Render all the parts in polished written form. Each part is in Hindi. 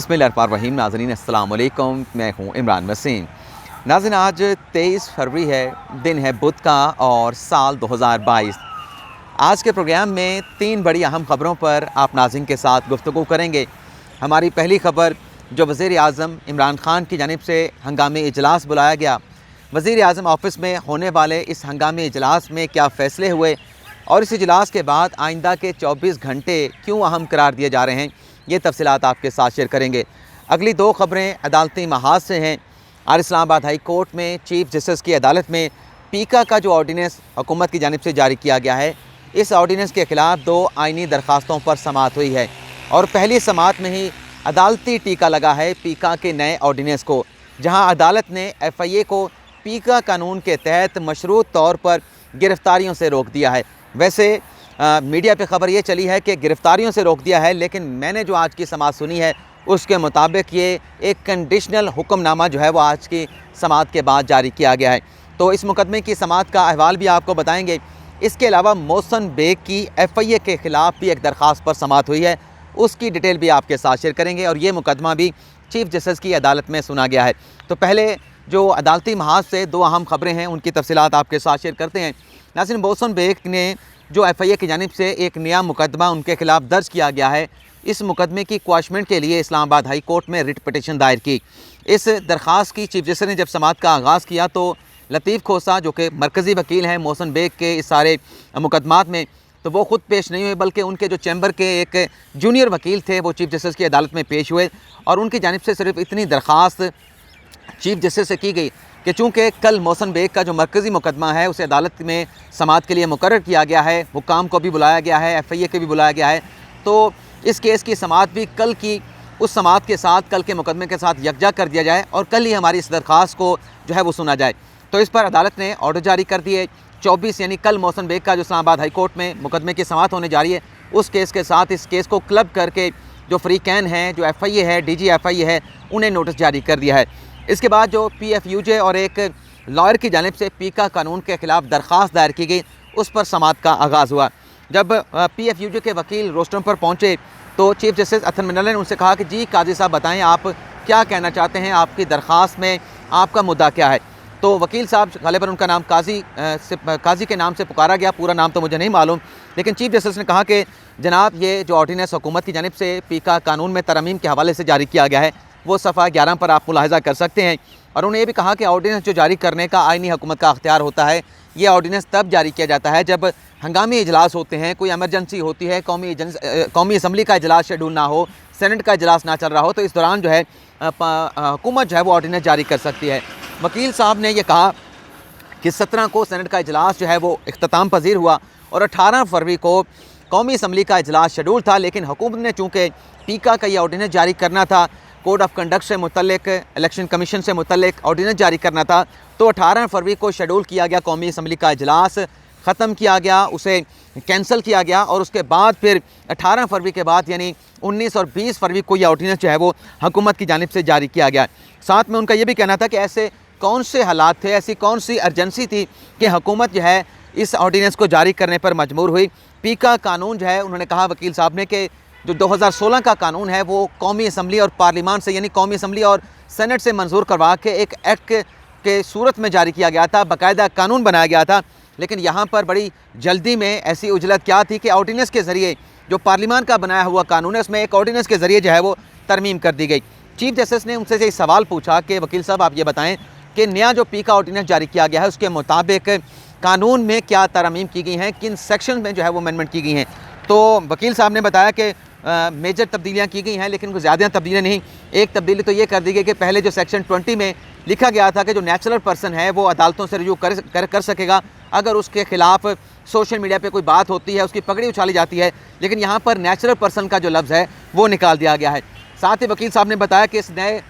बिस्मिल्लाहिर्रहमानिर्रहीम। नाज़रीन अस्सलाम वालेकुम, मैं हूँ इमरान वसीम। नाज़रीन आज 23 फरवरी है, दिन है बुध का और साल 2022। आज के प्रोग्राम में 3 बड़ी अहम ख़बरों पर आप नाज़रीन के साथ गुफ्तगू करेंगे। हमारी पहली ख़बर जो वज़ीर आज़म इमरान ख़ान की जानिब से हंगामी इजलास बुलाया गया, वज़ीर आज़म ऑफ़िस में होने वाले इस हंगामी इजलास में क्या फ़ैसले हुए और इस इजलास के बाद आइंदा के 24 घंटे क्यों अहम करार दिए जा रहे हैं, ये तफसीलात आपके साथ शेयर करेंगे। अगली 2 ख़बरें अदालती महाज से हैं। आज इस्लामाबाद हाई कोर्ट में चीफ जस्टिस की अदालत में पीका का जो ऑर्डीनेंस हुकूमत की जानिब से जारी किया गया है, इस ऑर्डीनेंस के ख़िलाफ़ 2 आइनी दरख्वास्तों पर समाअत हुई है और पहली समाअत में ही अदालती टीका लगा है पीका के नए ऑर्डीनेंस को, जहाँ अदालत ने FIA को पीका कानून के तहत मशरूत तौर पर गिरफ़्तारियों से रोक दिया है। वैसे मीडिया पे ख़बर ये चली है कि गिरफ़्तारियों से रोक दिया है, लेकिन मैंने जो आज की समाअत सुनी है उसके मुताबिक ये एक कंडीशनल हुक्मनामा जो है वो आज की समाअत के बाद जारी किया गया है। तो इस मुकदमे की समाअत का अहवाल भी आपको बताएंगे। इसके अलावा मोहसन बेग की FIA के ख़िलाफ़ भी एक दरख्वास्त पर समाअत हुई है, उसकी डिटेल भी आपके साथ शेयर करेंगे और ये मुकदमा भी चीफ जस्टिस की अदालत में सुना गया है। तो पहले जो अदालती महाज से 2 अहम ख़बरें हैं उनकी तफसीलात आपके साथ शेयर करते हैं। नाज़रीन, मोहसन बेग ने जो FIA की जानिब से एक नया मुकदमा उनके ख़िलाफ़ दर्ज किया गया है, इस मुकदमे की क्वाशमेंट के लिए इस्लामाबाद हाई कोर्ट में रिट पटिशन दायर की। इस दरख्वास्त की चीफ जस्टिस ने जब समाअत का आगाज़ किया तो लतीफ़ खोसा जो कि मरकज़ी वकील हैं मोहसन बेग के इस सारे मुकदमात में, तो वो ख़ुद पेश नहीं हुए, बल्कि उनके जो चैम्बर के एक जूनियर वकील थे वो चीफ जस्टिस की अदालत में पेश हुए और उनकी जानिब से सिर्फ इतनी दरख्वास्त चीफ जस्टिस से की गई कि चूँकि कल मोहसन बेग का जो मरकज़ी मुकदमा है उसे अदालत में समाअत के लिए मुकर्रर किया गया है, हुक्काम को भी बुलाया गया है, FIA को भी बुलाया गया है, तो इस केस की समाअत भी कल की उस समाअत के साथ कल के मुकदमे के साथ यकजा कर दिया जाए और कल ही हमारी इस दरख्वास्त को जो है वो सुना जाए। तो इस पर अदालत ने ऑर्डर जारी कर दिए। 24 यानी कल मोहसन बेग का जो इस्लामाबाद हाई कोर्ट में मुकदमे की समाअत होने जा रही है, उस केस के साथ इस केस को क्लब करके जो फ़रीक़ैन हैं, जो FIA है, DG FIA है, उन्हें नोटिस जारी कर दिया है। इसके बाद जो PFUJ और एक लॉयर की जानिब से पीका कानून के ख़िलाफ़ दरख्वास्त दायर की गई, उस पर समाअत का आगाज़ हुआ। जब PFUJ के वकील रोस्टम पर पहुँचे तो चीफ जस्टिस अथन मिनल ने उनसे कहा कि जी काजी साहब बताएं आप क्या कहना चाहते हैं, आपकी दरख्वास्त में आपका मुद्दा क्या है। तो वकील साहब ग़ालिबन उनका नाम काजी के नाम से पुकारा गया, पूरा नाम तो मुझे नहीं मालूम, लेकिन चीफ जस्टिस ने कहा कि जनाब ये जो ऑर्डीनेंस हुकूमत की जानिब से पीका कानून में तरमीम के हवाले से जारी किया गया है वो सफ़ा 11 पर आप मुलाहिज़ा कर सकते हैं। और उन्होंने ये भी कहा कि ऑर्डीनेंस जो जारी करने का आइनी हुकूमत का अख्तियार होता है, ये ऑर्डीनेंस तब जारी किया जाता है जब हंगामी इजलास होते हैं, कोई एमरजेंसी होती है, कौमी असम्बली का इजलास शेड्यूल ना हो, सेनेट का इजलास ना चल रहा हो, तो इस दौरान जो है हुकूमत जो है वो ऑर्डीनेंस जारी कर सकती है। वकील साहब ने यह कहा कि 17 को सेनेट का इजलास जो है वो इख्तिताम पजीर हुआ और 18 फरवरी को कौमी असम्बली का इजलास शेड्यूल था, लेकिन हुकूमत ने चूँकि पीका का ये ऑर्डीनेंस जारी करना था, कोड ऑफ कंडक्ट से मुतल्लिक, इलेक्शन कमीशन से मुतल्लिक ऑर्डीनेंस जारी करना था, तो 18 फरवरी को शेड्यूल किया गया कौमी असम्बली का इजलास, ख़त्म किया गया, उसे कैंसिल किया गया और उसके बाद फिर 18 फरवरी के बाद यानी 19 और 20 फरवरी को यह ऑर्डीनेंस जो है वो हुकूमत की जानिब से जारी किया गया। साथ में उनका ये भी कहना था कि ऐसे कौन से हालात थे, ऐसी कौन सी अर्जेंसी थी कि हुकूमत जो है इस ऑर्डीनेंस को जारी करने पर मजबूर हुई। पीका कानून जो है, उन्होंने कहा वकील साहब ने कि जो 2016 का कानून है वो कौमी असम्बली और पार्लियामान से यानी कौमी असम्बली और सेनेट से मंजूर करवा के एक एक्ट के सूरत में जारी किया गया था, बाकायदा कानून बनाया गया था, लेकिन यहाँ पर बड़ी जल्दी में ऐसी उजलत क्या थी कि ऑर्डीनेंस के ज़रिए जो पार्लियामान का बनाया हुआ कानून है उसमें एक ऑर्डीनेंस के ज़रिए जो है वो तरमीम कर दी गई। चीफ जस्टिस ने उनसे एक सवाल पूछा कि वकील साहब आप ये बताएँ कि नया जो पीका ऑर्डीनेंस जारी किया गया है उसके मुताबिक कानून में क्या तरमीम की गई हैं, किन सेक्शन में जो है वो अमेंडमेंट की गई हैं। तो वकील साहब ने बताया कि मेजर तब्दीलियाँ की गई हैं, लेकिन कोई ज़्यादा तब्दीलियाँ नहीं। एक तब्दीली तो ये कर दी गई कि पहले जो सेक्शन 20 में लिखा गया था कि जो नेचुरल पर्सन है वो अदालतों से रिव्यू कर सकेगा अगर उसके ख़िलाफ़ सोशल मीडिया पे कोई बात होती है, उसकी पगड़ी उछाली जाती है, लेकिन यहाँ पर नेचुरल पर्सन का जो लफ्ज़ है वो निकाल दिया गया है। साथ ही वकील साहब ने बताया कि इस नए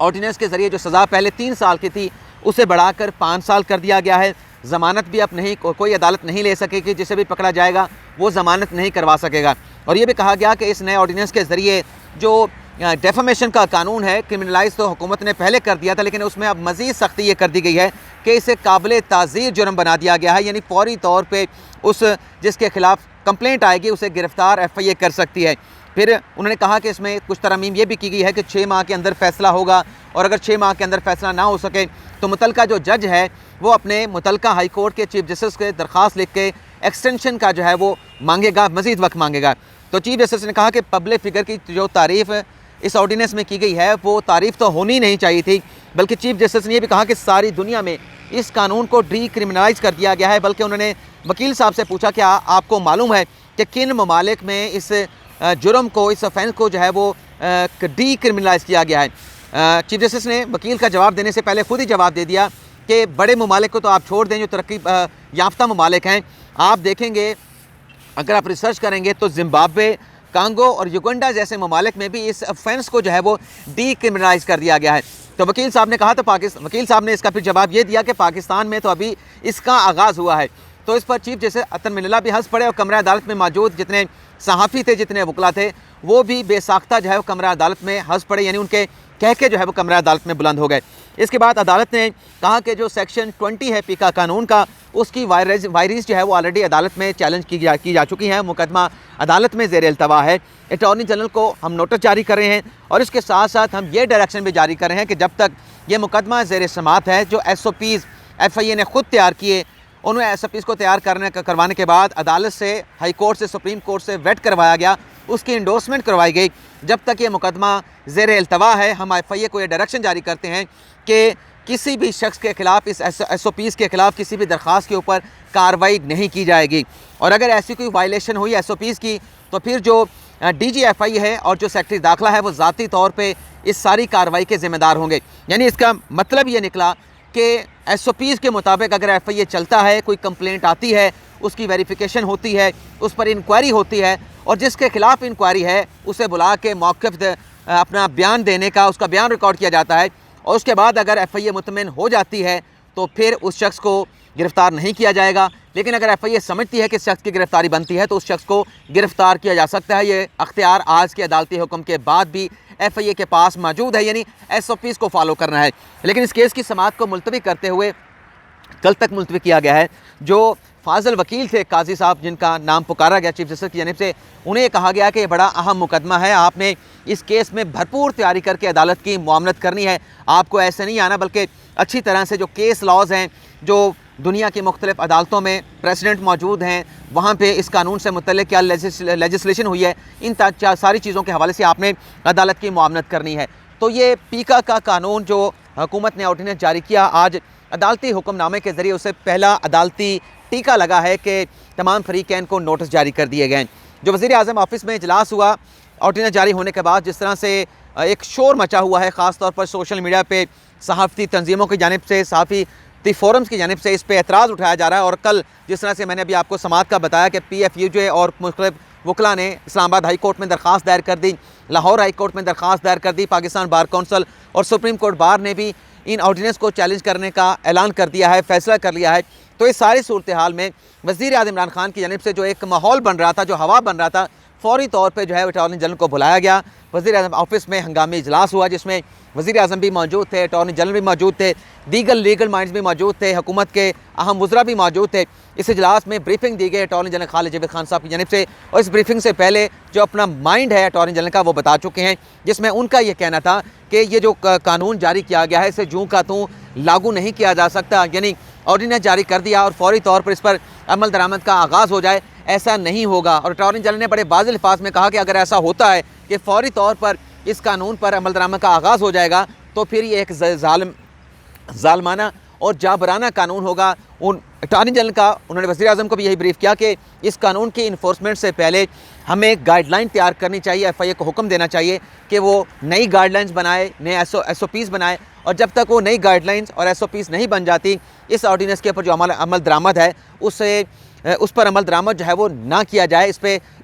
ऑर्डीनेंस के ज़रिए जो सज़ा पहले 3 साल की थी उसे बढ़ाकर 5 साल कर दिया गया है। ज़मानत भी अब नहीं, कोई अदालत नहीं ले सकेगी, जिसे भी पकड़ा जाएगा वो ज़मानत नहीं करवा सकेगा। और ये भी कहा गया कि इस नए ऑर्डीनेंस के ज़रिए जो डेफामेशन का कानून है, क्रिमिनलाइज तो हुकूमत ने पहले कर दिया था, लेकिन उसमें अब मज़ीद सख्ती ये कर दी गई है कि इसे काबिल ताज़ीर जुर्म बना दिया गया है, यानी फौरी तौर पे उस जिसके ख़िलाफ़ कंप्लेंट आएगी उसे गिरफ़्तार FIA कर सकती है। फिर उन्होंने कहा कि इसमें कुछ तरमीम ये भी की गई है कि 6 माह के अंदर फ़ैसला होगा, और अगर 6 माह के अंदर फ़ैसला ना हो सके तो मुतलका जो जज है वो अपने मुतलका हाई कोर्ट के चीफ जस्टिस के दरख्वास्त लिख के एक्सटेंशन का जो है वो मांगेगा, मज़ीद वक्त मांगेगा। तो चीफ जस्टिस ने कहा कि पब्लिक फ़िगर की जो तारीफ़ इस ऑर्डीनेंस में की गई है वो तारीफ़ तो होनी नहीं चाहिए थी, बल्कि चीफ जस्टिस ने यह भी कहा कि सारी दुनिया में इस कानून को डीक्रिमिनलाइज कर दिया गया है। बल्कि उन्होंने वकील साहब से पूछा कि आपको मालूम है कि किन ममालिक में इस जुर्म को, इस ऑफेंस को जो है वो डीक्रिमिनलाइज किया गया है। चीफ जस्टिस ने वकील का जवाब देने से पहले खुद ही जवाब दे दिया कि बड़े ममालिक को तो आप छोड़ दें, जो तरक्की याफ्ता ममालिक हैं, आप देखेंगे अगर आप रिसर्च करेंगे तो ज़िम्बाब्वे, कांगो और युगांडा जैसे ममालिक में भी इस ऑफेंस को जो है वो डीक्रिमिनलाइज कर दिया गया है। तो वकील साहब ने कहा, तो वकील साहब ने इसका फिर जवाब ये दिया कि पाकिस्तान में तो अभी इसका आगाज़ हुआ है। तो इस पर चीफ जस्टिस अतन मिनल्ला भी हंस पड़े और कमरा अदालत में मौजूद जितने सहाफ़ी थे, जितने वकला थे, वो भी बेसाख्ता जो है वो कमरा अदालत में हंस पड़े, यानी उनके कह के जो है वो कमरा अदालत में बुलंद हो गए। इसके बाद अदालत ने कहा कि जो सेक्शन 20 है पीका कानून का, उसकी वायरीज जो है वो ऑलरेडी अदालत में चैलेंज की जा चुकी हैं। मुकदमा अदालत में ज़ेर इल्तवा है। अटॉर्नी जनरल को हम नोटिस जारी कर रहे हैं और इसके साथ साथ हम ये डायरेक्शन भी जारी कर रहे हैं कि जब तक ये मुकदमा ज़ेर समात है, जो SOPs FIA ने खुद तैयार किए, उन्हें SOPs को तैयार करवाने के बाद अदालत से, हाई कोर्ट से, सुप्रीम कोर्ट से वेट करवाया गया, उसकी इंडोर्समेंट करवाई गई, जब तक ये मुकदमा ज़ेर इल्तवा है, हम FIA को ये डायरेक्शन जारी करते हैं कि किसी भी शख्स के ख़िलाफ़, इस SOPs के ख़िलाफ़ किसी भी दरख्वास्त के ऊपर कार्रवाई नहीं की जाएगी। और अगर ऐसी कोई वायलेशन हुई SOPs की, तो फिर जो DG FI है और जो सेक्रेटरी दाखिला है वो ज़ाती तौर पे इस सारी कार्रवाई के ज़िम्मेदार होंगे। यानी इसका मतलब ये निकला कि SOPs के मुताबिक अगर FIA चलता है, कोई कंप्लेंट आती है, उसकी वेरिफिकेशन होती है, उस पर इंक्वायरी होती है, और जिसके ख़िलाफ़ इंक्वायरी है उसे बुला के मौक़िफ़ अपना बयान देने का, उसका बयान रिकॉर्ड किया जाता है, और उसके बाद अगर FIA मुतमिन हो जाती है तो फिर उस शख्स को गिरफ़्तार नहीं किया जाएगा। लेकिन अगर FIA समझती है कि इस शख्स की गिरफ़्तारी बनती है तो उस शख्स को गिरफ़्तार किया जा सकता है। ये अख्तियार आज के अदालती हुक्म के बाद भी FIA के पास मौजूद है, यानी SOPs को फॉलो करना है। लेकिन इस केस की समाअत को मुलतवी करते हुए कल तक मुलतवी किया गया है। जो फाजल वकील थे काजी साहब, जिनका नाम पुकारा गया चीफ जस्टिस की जानिब से, उन्हें कहा गया कि ये बड़ा अहम मुकदमा है, आपने इस केस में भरपूर तैयारी करके अदालत की मुआमलत करनी है, आपको ऐसे नहीं आना, बल्कि अच्छी तरह से जो केस लॉज हैं, जो दुनिया की मुख्तलिफ अदालतों में प्रेसिडेंट मौजूद हैं, वहाँ पे इस कानून से मुतल्लिक़ क्या लेजिस्लेशन हुई है, इन सारी चीज़ों के हवाले से आपने अदालत की मुआमलत करनी है। तो ये पीका का कानून जो हुकूमत ने ऑर्डिनेंस जारी किया, आज अदालती हुक्मनामे के ज़रिए उसे पहला अदालती टीका लगा है कि तमाम फरीक़ैन को नोटिस जारी कर दिए गए। जो वज़ीर आज़म ऑफिस में इजलास हुआ ऑर्डिनेंस जारी होने के बाद, जिस तरह से एक शोर मचा हुआ है, ख़ास तौर पर सोशल मीडिया पे सहाफ़ती तंजीमों की जानिब से, सहाफ़ी फोरम्स की जानिब से इस पर एतराज़ उठाया जा रहा है। और कल जिस तरह से मैंने अभी आपको समाअत का बताया कि PFUJ और मुख्तलिफ वकला ने इस्लामाबाद हाई कोर्ट में दरख्वास्त दायर कर दी, लाहौर हाई कोर्ट में दरख्वास्त दायर कर दी, पाकिस्तान बार कौंसल और सुप्रीम कोर्ट बार ने भी इन ऑर्डिनेंस को चैलेंज करने का ऐलान कर दिया है, फ़ैसला कर लिया है। तो इस सारी सूरत हाल में वज़ीर आज़म इमरान खान की जानिब से जो एक माहौल बन रहा था, जो हवा बन रहा था, फ़ौरी तौर पे जो है अटॉर्नी जनरल को बुलाया गया। वज़ीर आज़म ऑफिस में हंगामी इजलास हुआ, जिसमें वज़ीर आज़म भी मौजूद थे, अटॉर्नी जनरल भी मौजूद थे, दीगर लीगल माइंड्स भी मौजूद थे, हुकूमत के अहम वज़रा भी मौजूद थे। इस इजलास में ब्रीफिंग दी गई अटॉर्नी जनरल खालिद जावेद खान साहब की जानिब से, और इस ब्रीफिंग से पहले जो अपना माइंड है अटॉर्नी जनरल का वो बता चुके हैं, जिसमें उनका ये कहना था कि ये जो कानून जारी किया गया है इसे जूँ का तूँ लागू नहीं किया जा सकता, यानी ऑर्डिनेंस जारी कर दिया और फौरी तौर पर इस पर अमल दरामद का आगाज़ हो जाए, ऐसा नहीं होगा। और अटॉर्नी जनरल ने बड़े वाज़ेह अल्फाज में कहा कि अगर ऐसा होता है कि फौरी तौर पर इस कानून पर अमल दरामद का आगाज़ हो जाएगा तो फिर ये एक ज़ालमाना और जाबराना कानून होगा। उन अटॉर्नी जनरल का उन्होंने वज़ीर आज़म को भी यही ब्रीफ किया कि इस कानून की इन्फोर्समेंट से पहले हमें गाइडलाइन तैयार करनी चाहिए, FIA को हुक्म देना चाहिए कि वो नई गाइडलाइंस बनाए, नए SOPs बनाए, और जब तक वो नई गाइडलाइंस और SOPs नहीं बन जाती, इस ऑर्डिनेंस के ऊपर जो अमल दरामद है उस पर अमल दरामद जो है वो ना किया जाए,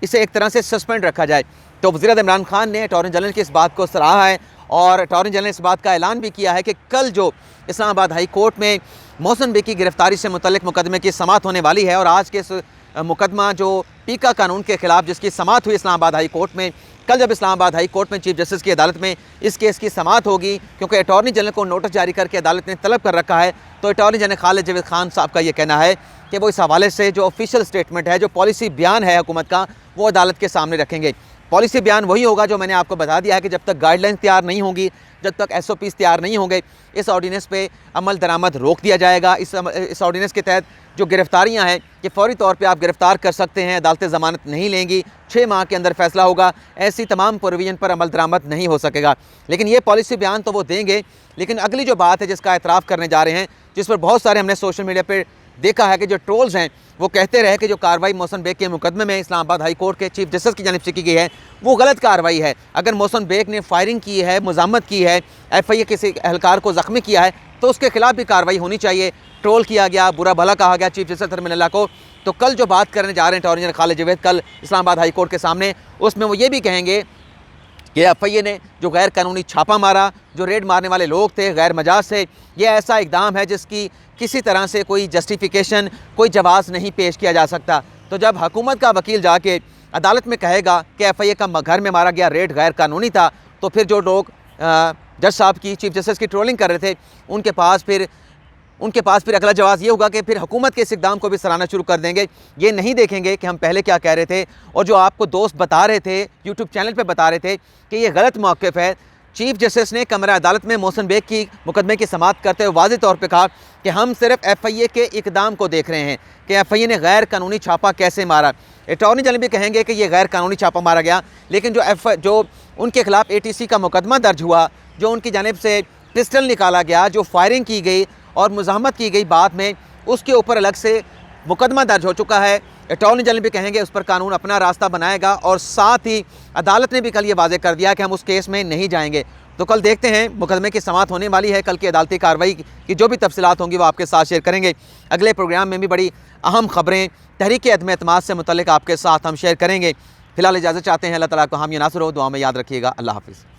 इसे एक तरह से सस्पेंड रखा जाए। तो वज़ीर आज़म इमरान खान ने अटॉर्नी जनरल की इस बात को सराहा है, और अटॉर्नी जनरल ने इस बात का ऐलान भी किया है कि कल जो इस्लामाबाद हाई कोर्ट में मोहसिन बी की गिरफ़्तारी से मुतल्लिक़ मुकदमे की समाअत होने वाली है, और आज के इस मुकदमा जो पीका कानून के ख़िलाफ़ जिसकी समाअत हुई इस्लामाबाद हाई कोर्ट में, कल जब इस्लामाबाद हाई कोर्ट में चीफ जस्टिस की अदालत में इस केस की समाअत होगी, क्योंकि अटॉर्नी जनरल को नोटिस जारी करके अदालत ने तलब कर रखा है, तो अटॉर्नी जनरल खालिद जावेद खान साहब का ये कहना है कि वो इस हवाले से जो ऑफिशियल स्टेटमेंट है, जो पॉलिसी बयान है हुकूमत का, वो अदालत के सामने रखेंगे। पॉलिसी बयान वही होगा जो मैंने आपको बता दिया है कि जब तक गाइडलाइंस तैयार नहीं होंगी, जब तक SOPs तैयार नहीं होंगे, इस ऑर्डिनेंस पे अमल दरामद रोक दिया जाएगा। इस ऑर्डिनेंस के तहत जो गिरफ्तारियां हैं कि फ़ौरी तौर पे आप गिरफ़्तार कर सकते हैं, अदालतें ज़मानत नहीं लेंगी, 6 माह के अंदर फ़ैसला होगा, ऐसी तमाम प्रोविज़न पर अमल दरामद नहीं हो सकेगा। लेकिन ये पॉलिसी बयान तो वो देंगे, लेकिन अगली जो बात है जिसका एतराफ़ करने जा रहे हैं, जिस पर बहुत सारे हमने सोशल मीडिया पर देखा है कि जो ट्रोल्स हैं वो कहते रहे कि जो कार्रवाई मोहसिन बेग के मुकदमे में इस्लामाबाद हाई कोर्ट के चीफ जस्टिस की जानिब से की गई है वो गलत कार्रवाई है। अगर मोहसिन बेग ने फायरिंग की है, मुज़ाहमत की है, FIA किसी एहलकार को ज़ख्मी किया है तो उसके खिलाफ भी कार्रवाई होनी चाहिए। ट्रोल किया गया, बुरा भला कहा गया चीफ जस्टिस अतरमिनल्ला को। तो कल जो बात करने जा रहे हैं अटॉर्नी जनरल खालिद जवेद कल इस्लामाबाद हाई कोर्ट के सामने, उसमें वो ये भी कहेंगे कि FIA ने जो गैर कानूनी छापा मारा, जो रेड मारने वाले लोग थे गैर मजाज से, ये ऐसा इकदाम है जिसकी किसी तरह से कोई जस्टिफिकेशन, कोई जवाज़ नहीं पेश किया जा सकता। तो जब हुकूमत का वकील जाके अदालत में कहेगा कि FIA का घर में मारा गया रेड गैर कानूनी था, तो फिर जो लोग जज साहब की, चीफ जस्टिस की ट्रोलिंग कर रहे थे, उनके पास फिर अगला जवाब ये होगा कि फिर हुकूमत के इस इक़दाम को भी सराहना शुरू कर देंगे। ये नहीं देखेंगे कि हम पहले क्या कह रहे थे और जो आपको दोस्त बता रहे थे, यूट्यूब चैनल पे बता रहे थे कि ये गलत मौक़िफ़ है। चीफ जस्टिस ने कमरा अदालत में मोहसिन बेग की मुकदमे की समाअत करते हुए वाज़ेह तौर पे कहा कि हम सिर्फ FIA के इक़दाम को देख रहे हैं कि FIA ने गैर कानूनी छापा कैसे मारा। अटॉर्नी जनरल भी कहेंगे कि ये गैर कानूनी छापा मारा गया, लेकिन जो उनके खिलाफ ATC का मुकदमा दर्ज हुआ, जो उनकी जानिब से पिस्टल निकाला गया, जो फायरिंग की गई और मुज़ाहमत की गई बाद में, उसके ऊपर अलग से मुकदमा दर्ज हो चुका है। अटॉर्नी जनरल भी कहेंगे उस पर कानून अपना रास्ता बनाएगा और साथ ही अदालत ने भी कल ये वाज़ेह कर दिया कि हम उस केस में नहीं जाएंगे। तो कल देखते हैं, मुकदमे की समाअत होने वाली है, कल की अदालती कार्रवाई की जो भी तफसीलात होंगी वो आपके साथ शेयर करेंगे। अगले प्रोग्राम में भी बड़ी अहम खबरें तहरीक अदम एतमाद से मुतल्लिक़ आपके साथ हम शेयर करेंगे। फ़िलहाल इजाज़त चाहते हैं। अल्लाह ताला को हामी नासर हो, दुआ में याद रखिएगा। अल्लाह हाफ़िज़।